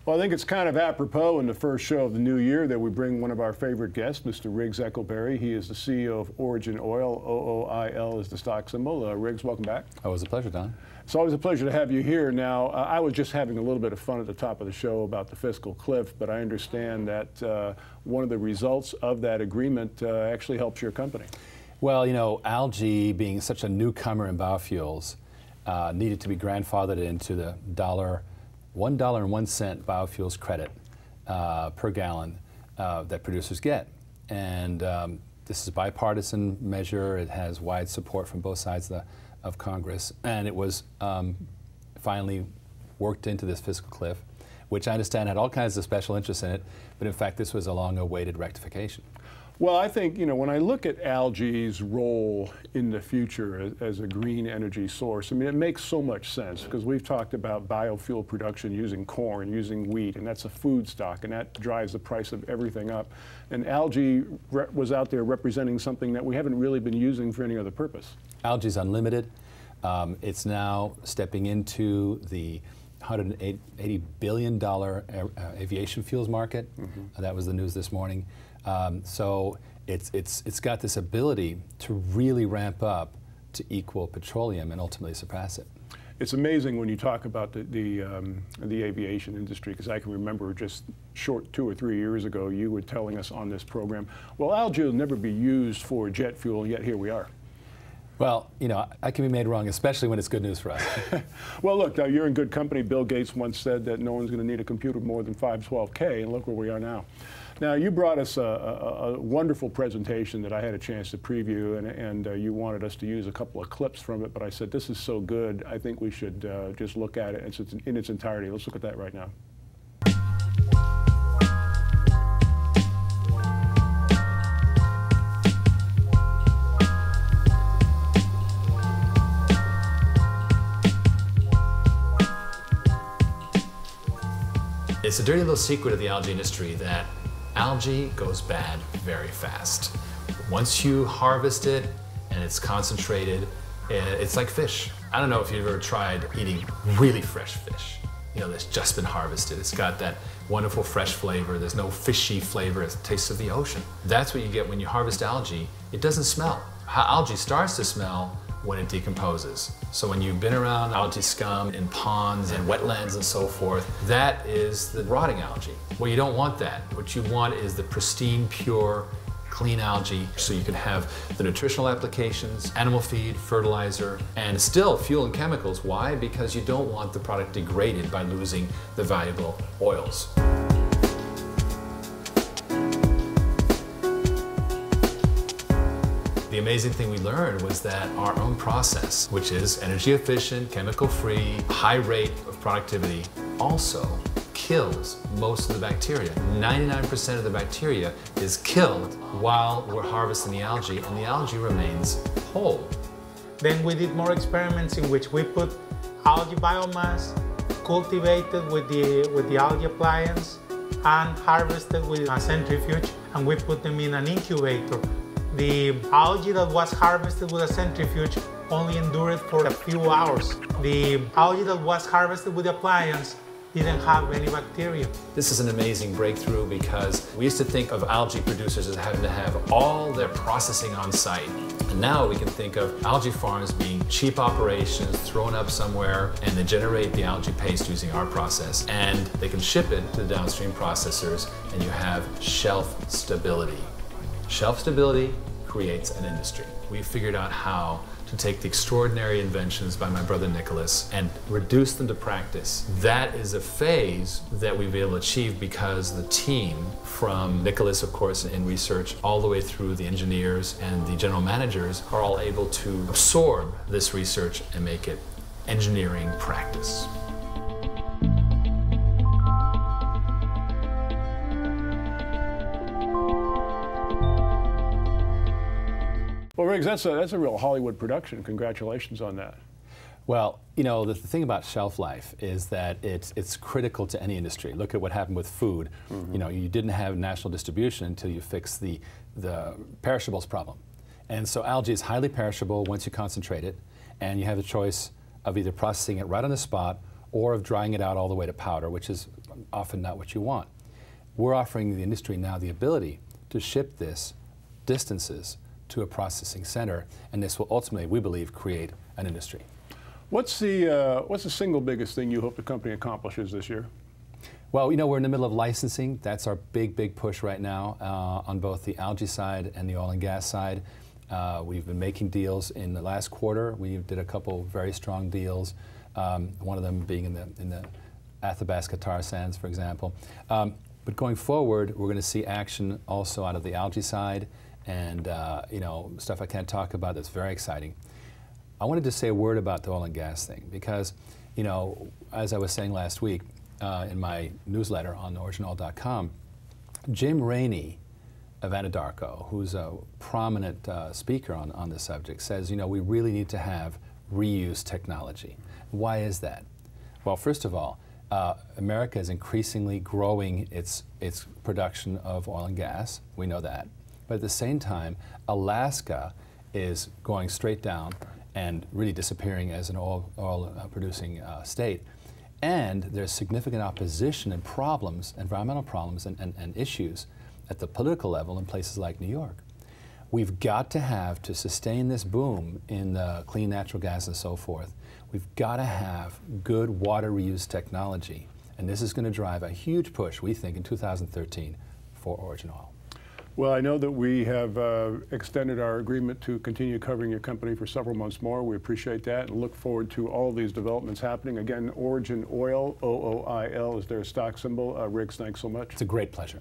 Well, I think it's kind of apropos in the first show of the new year that we bring one of our favorite guests, Mr. Riggs Eckelberry. He is the CEO of OriginOil. OOIL is the stock symbol. Riggs, welcome back. Always a pleasure, Don. It's always a pleasure to have you here. Now, I was just having a little bit of fun at the top of the show about the fiscal cliff, but I understand that one of the results of that agreement actually helps your company. Well, you know, Algae, being such a newcomer in biofuels, needed to be grandfathered into the $1.01 biofuels credit per gallon that producers get. And this is a bipartisan measure. It has wide support from both sides of Congress. And it was finally worked into this fiscal cliff, which I understand had all kinds of special interests in it. But in fact, this was a long-awaited rectification. Well, I think, you know, when I look at algae's role in the future as a green energy source, I mean, it makes so much sense because we've talked about biofuel production using corn, using wheat, and that's a food stock, and that drives the price of everything up. And algae was out there representing something that we haven't really been using for any other purpose. Algae's unlimited. It's now stepping into the $180 billion aviation fuels market. That was the news this morning. So it's got this ability to really ramp up to equal petroleum and ultimately surpass it. It's amazing when you talk about the aviation industry, because I can remember just short 2 or 3 years ago you were telling us on this program, well, algae will never be used for jet fuel, and yet here we are. Well, you know, I can be made wrong, especially when it's good news for us. Well, look, you're in good company. Bill Gates once said that no one's going to need a computer more than 512K, and look where we are now. Now, you brought us a wonderful presentation that I had a chance to preview, and you wanted us to use a couple of clips from it, but I said, this is so good, I think we should just look at it in its entirety. Let's look at that right now. It's a dirty little secret of the algae industry that algae goes bad very fast. Once you harvest it and it's concentrated, it's like fish. I don't know if you've ever tried eating really fresh fish, you know, that's just been harvested. It's got that wonderful fresh flavor. There's no fishy flavor. It's the taste of the ocean. That's what you get when you harvest algae. It doesn't smell. How algae starts to smell when it decomposes. So when you've been around algae scum in ponds and wetlands and so forth, that is the rotting algae. Well, you don't want that. What you want is the pristine, pure, clean algae, so you can have the nutritional applications, animal feed, fertilizer, and still fuel and chemicals. Why? Because you don't want the product degraded by losing the valuable oils. The amazing thing we learned was that our own process, which is energy efficient, chemical free, high rate of productivity, also kills most of the bacteria. 99% of the bacteria is killed while we're harvesting the algae, and the algae remains whole. Then we did more experiments in which we put algae biomass cultivated with the algae appliance and harvested with a centrifuge, and we put them in an incubator. The algae that was harvested with a centrifuge only endured for a few hours. The algae that was harvested with the appliance didn't have any bacteria. This is an amazing breakthrough because we used to think of algae producers as having to have all their processing on site. And now we can think of algae farms being cheap operations thrown up somewhere, and they generate the algae paste using our process, and they can ship it to the downstream processors, and you have shelf stability. Shelf stability creates an industry. We figured out how to take the extraordinary inventions by my brother Nicholas and reduce them to practice. That is a phase that we've been able to achieve because the team, from Nicholas, of course, in research, all the way through the engineers and the general managers, are all able to absorb this research and make it engineering practice. Well, Riggs, that's a real Hollywood production. Congratulations on that. Well, you know, the thing about shelf life is that it's critical to any industry. Look at what happened with food. You know, you didn't have national distribution until you fixed the perishables problem. And so algae is highly perishable once you concentrate it, and you have the choice of either processing it right on the spot or of drying it out all the way to powder, which is often not what you want. We're offering the industry now the ability to ship this distances to a processing center, and this will ultimately, we believe, create an industry. What's the single biggest thing you hope the company accomplishes this year? Well, you know, we're in the middle of licensing. That's our big push right now on both the algae side and the oil and gas side. We've been making deals in the last quarter. We did a couple very strong deals, one of them being in the Athabasca tar sands, for example. But going forward, we're going to see action also out of the algae side and you know, stuff I can't talk about that's very exciting. I wanted to say a word about the oil and gas thing because, you know, as I was saying last week in my newsletter on OriginOil.com, Jim Rainey of Anadarko, who's a prominent speaker on this subject, says, you know, we really need to have reuse technology. Why is that? Well, first of all, America is increasingly growing its production of oil and gas. We know that. But at the same time, Alaska is going straight down and really disappearing as an oil producing state. And there's significant opposition and problems, environmental problems and issues at the political level in places like New York. We've got to have, to sustain this boom in clean natural gas and so forth, we've got to have good water reuse technology. And this is going to drive a huge push, we think, in 2013 for OriginOil. Well, I know that we have extended our agreement to continue covering your company for several months more. We appreciate that and look forward to all these developments happening. Again, OriginOil, OOIL is their stock symbol. Riggs, thanks so much. It's a great pleasure.